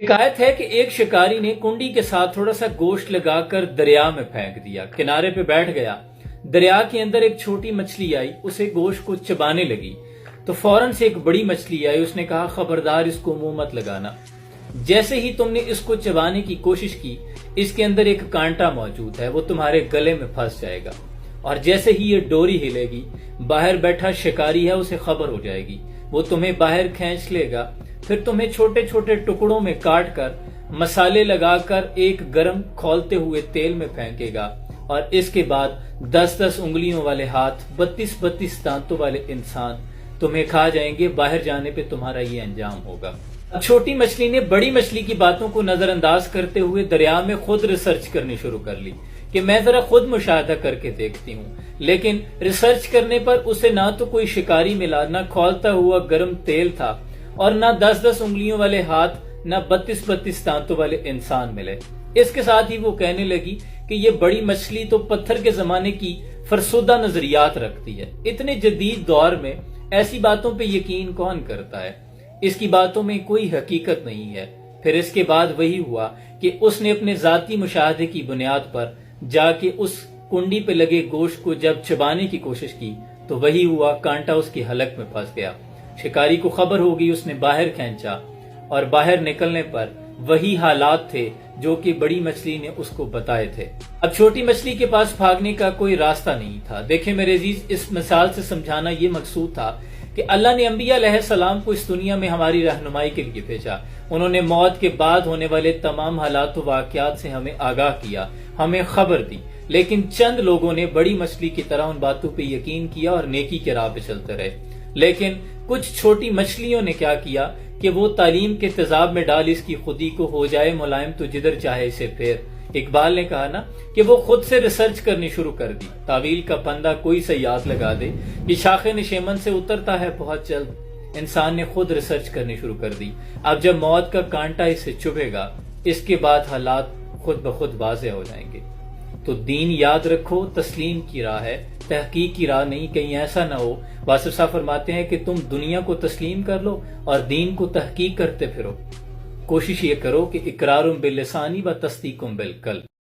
حکایت ہے کہ ایک شکاری نے کنڈی کے ساتھ تھوڑا سا گوشت لگا کر دریا میں پھینک دیا، کنارے پہ بیٹھ گیا۔ دریا کے اندر ایک چھوٹی مچھلی آئی، اسے گوشت کو چبانے لگی تو فوراً سے ایک بڑی مچھلی آئی، اس نے کہا خبردار اس کو منہ مت لگانا۔ جیسے ہی تم نے اس کو چبانے کی کوشش کی، اس کے اندر ایک کانٹا موجود ہے، وہ تمہارے گلے میں پھنس جائے گا، اور جیسے ہی یہ ڈوری ہلے گی، باہر بیٹھا شکاری ہے اسے خبر ہو جائے گی، وہ تمہیں باہر کھینچ لے گا، پھر تمہیں چھوٹے چھوٹے ٹکڑوں میں کاٹ کر مسالے لگا کر ایک گرم کھولتے ہوئے تیل میں پھینکے گا، اور اس کے بعد 10 انگلیوں والے ہاتھ، 32 دانتوں والے انسان تمہیں کھا جائیں گے۔ باہر جانے پہ تمہارا یہ انجام ہوگا۔ اب چھوٹی مچھلی نے بڑی مچھلی کی باتوں کو نظر انداز کرتے ہوئے دریا میں خود ریسرچ کرنی شروع کر لی کہ میں ذرا خود مشاہدہ کر کے دیکھتی ہوں، لیکن ریسرچ کرنے پر اسے نہ تو کوئی شکاری ملا، نہ کھولتا ہوا گرم تیل تھا، اور نہ 10 انگلیوں والے ہاتھ، نہ 32 دانتوں والے انسان ملے۔ اس کے ساتھ ہی وہ کہنے لگی کہ یہ بڑی مچھلی تو پتھر کے زمانے کی فرسودہ نظریات رکھتی ہے، اتنے جدید دور میں ایسی باتوں پہ یقین کون کرتا ہے، اس کی باتوں میں کوئی حقیقت نہیں ہے۔ پھر اس کے بعد وہی ہوا کہ اس نے اپنے ذاتی مشاہدے کی بنیاد پر جا کے اس کنڈی پہ لگے گوشت کو جب چبانے کی کوشش کی تو وہی ہوا، کانٹا اس کی حلق میں پھنس گیا۔ شکاری کو خبر ہو گئی، اس نے باہر کھینچا، اور باہر نکلنے پر وہی حالات تھے جو کہ بڑی مچھلی نے اس کو بتائے تھے۔ اب چھوٹی مچھلی کے پاس بھاگنے کا کوئی راستہ نہیں تھا۔ دیکھیں میرے عزیز، اس مثال سے سمجھانا یہ مقصود تھا کہ اللہ نے انبیاء علیہ السلام کو اس دنیا میں ہماری رہنمائی کے لیے بھیجا۔ انہوں نے موت کے بعد ہونے والے تمام حالات و واقعات سے ہمیں آگاہ کیا، ہمیں خبر دی، لیکن چند لوگوں نے بڑی مچھلی کی طرح ان باتوں پہ یقین کیا اور نیکی کے راہ پہ چلتے رہے۔ لیکن کچھ چھوٹی مچھلیوں نے کیا کیا کہ وہ تعلیم کے تیزاب میں ڈال اس کی خودی کو ہو جائے ملائم تو جدھر چاہے اسے پھیر۔ اقبال نے کہا نا کہ وہ خود سے ریسرچ کرنی شروع کر دی۔ تعویل کا پندہ کوئی صیاد لگا دے، یہ شاخ نشیمن سے اترتا ہے بہت جلد۔ انسان نے خود ریسرچ کرنی شروع کر دی۔ اب جب موت کا کانٹا اسے چبھے گا، اس کے بعد حالات خود بخود واضح ہو جائیں گے۔ تو دین یاد رکھو، تسلیم کی راہ ہے، تحقیق کی راہ نہیں۔ کہیں ایسا نہ ہو، واصف صاحب فرماتے ہیں کہ تم دنیا کو تسلیم کر لو اور دین کو تحقیق کرتے پھرو۔ کوشش یہ کرو کہ اقرار باللسانی و تصدیق بالقلب۔